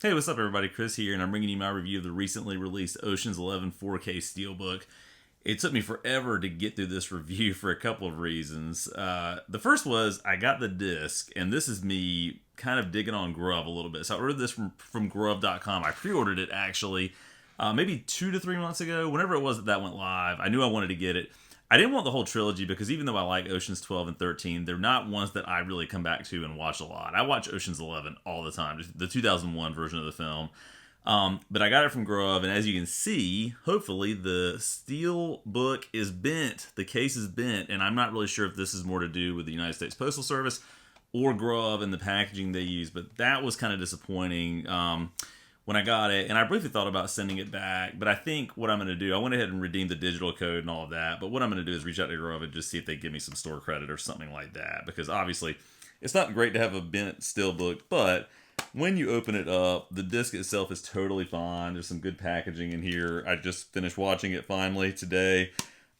Hey, what's up, everybody? Chris here, and I'm bringing you my review of the recently released Ocean's 11 4K Steelbook. It took me forever to get through this review for a couple of reasons. The first was I got the disc, and this is me kind of digging on Grub a little bit. So I ordered this from Grub.com. I pre-ordered it actually maybe 2 to 3 months ago. Whenever it was that went live, I knew I wanted to get it. I didn't want the whole trilogy because even though I like Oceans 12 and 13, they're not ones that I really come back to and watch a lot. I watch Oceans 11 all the time, just the 2001 version of the film. But I got it from Grub, and as you can see, hopefully the steel book is bent. The case is bent, and I'm not really sure if this is more to do with the United States Postal Service or Grub and the packaging they use, but that was kind of disappointing when I got it, and I briefly thought about sending it back, but I think what I'm going to do, I went ahead and redeemed the digital code and all of that, but what I'm going to do is reach out to Grub and just see if they give me some store credit or something like that, because obviously it's not great to have a bent steelbook, but when you open it up, the disc itself is totally fine. There's some good packaging in here. I just finished watching it finally today.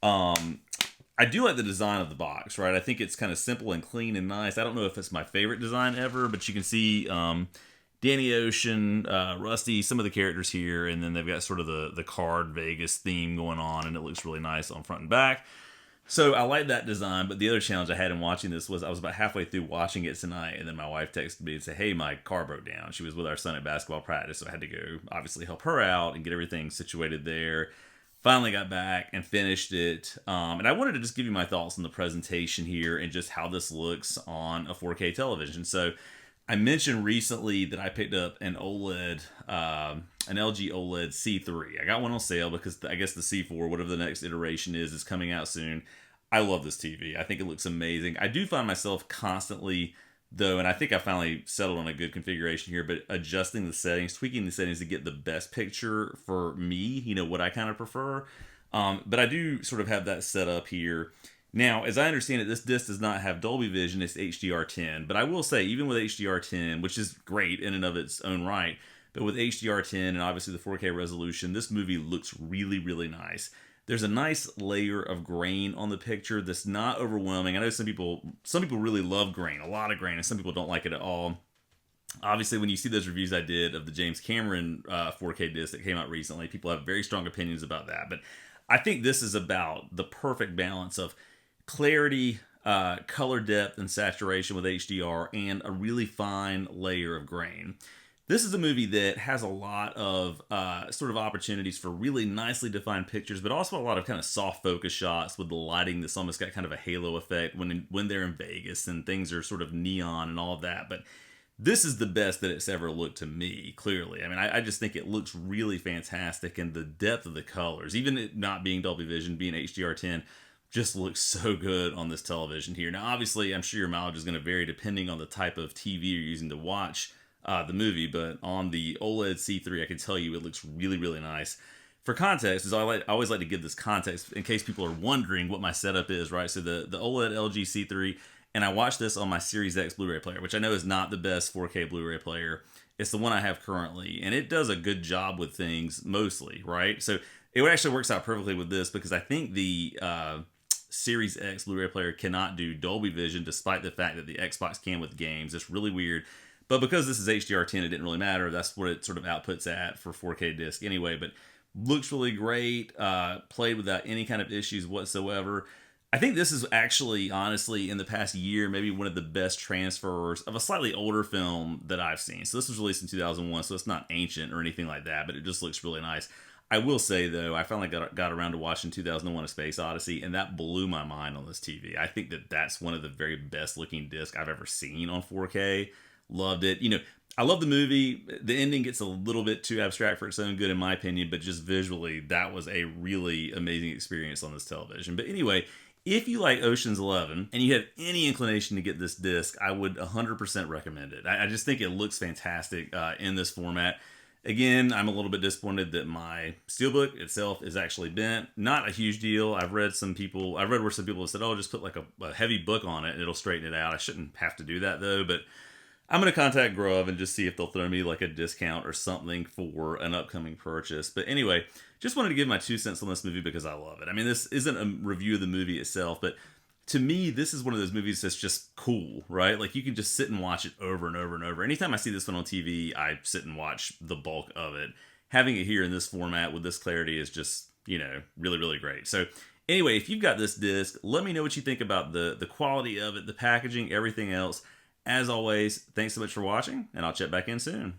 I do like the design of the box, right? I think it's kind of simple and clean and nice. I don't know if it's my favorite design ever, but you can see Danny Ocean, Rusty, some of the characters here, and then they've got sort of the card Vegas theme going on, and it looks really nice on front and back. So I like that design, but the other challenge I had in watching this was I was about halfway through watching it tonight, and then my wife texted me and said, hey, my car broke down. She was with our son at basketball practice, so I had to go obviously help her out and get everything situated there. Finally got back and finished it, and I wanted to just give you my thoughts on the presentation here and just how this looks on a 4K television. So I mentioned recently that I picked up an OLED, an LG OLED C3. I got one on sale because I guess the C4, whatever the next iteration is coming out soon. I love this TV. I think it looks amazing. I do find myself constantly, though, and I think I finally settled on a good configuration here, but adjusting the settings, tweaking the settings to get the best picture for me, you know, what I kind of prefer. But I do sort of have that set up here. Now, as I understand it, this disc does not have Dolby Vision, it's HDR10. But I will say, even with HDR10, which is great in and of its own right, but with HDR10 and obviously the 4K resolution, this movie looks really, really nice. There's a nice layer of grain on the picture that's not overwhelming. I know some people really love grain, a lot of grain, and some people don't like it at all. Obviously, when you see those reviews I did of the James Cameron 4K disc that came out recently, people have very strong opinions about that. But I think this is about the perfect balance of clarity, color depth, and saturation with HDR, and a really fine layer of grain. This is a movie that has a lot of sort of opportunities for really nicely defined pictures, but also a lot of kind of soft focus shots with the lighting that's almost got kind of a halo effect when they're in Vegas and things are sort of neon and all of that. But this is the best that it's ever looked to me, clearly. I mean, I just think it looks really fantastic, and the depth of the colors, even it not being Dolby Vision, being HDR10, just looks so good on this television here. Now, obviously, I'm sure your mileage is going to vary depending on the type of TV you're using to watch the movie, but on the OLED C3, I can tell you it looks really, really nice. For context, I always like to give this context in case people are wondering what my setup is, right? So the OLED LG C3, and I watched this on my Series X Blu-ray player, which I know is not the best 4K Blu-ray player. It's the one I have currently, and it does a good job with things mostly, right? So it actually works out perfectly with this because I think the Series X Blu-ray player cannot do Dolby Vision, despite the fact that the Xbox can with games. It's really weird. But because this is HDR10, it didn't really matter. That's what it sort of outputs at for 4K disc anyway. But looks really great. Played without any kind of issues whatsoever. I think this is actually, honestly, in the past year, maybe one of the best transfers of a slightly older film that I've seen. So this was released in 2001, so it's not ancient or anything like that, but it just looks really nice. I will say, though, I finally got around to watching 2001: A Space Odyssey, and that blew my mind on this TV. I think that's one of the very best-looking discs I've ever seen on 4K. Loved it. You know, I love the movie. The ending gets a little bit too abstract for its own good, in my opinion, but just visually, that was a really amazing experience on this television. But anyway, if you like Ocean's 11 and you have any inclination to get this disc, I would 100% recommend it. I just think it looks fantastic in this format. Again, I'm a little bit disappointed that my Steelbook itself is actually bent. Not a huge deal. I've read where some people have said, oh, just put like a heavy book on it and it'll straighten it out. I shouldn't have to do that, though, but I'm going to contact Grub and just see if they'll throw me like a discount or something for an upcoming purchase. But anyway, just wanted to give my 2 cents on this movie because I love it. I mean, this isn't a review of the movie itself, but to me, this is one of those movies that's just cool, right? Like you can just sit and watch it over and over and over. Anytime I see this one on TV, I sit and watch the bulk of it. Having it here in this format with this clarity is just, really, really great. So anyway, if you've got this disc, let me know what you think about the quality of it, the packaging, everything else. As always, thanks so much for watching, and I'll check back in soon.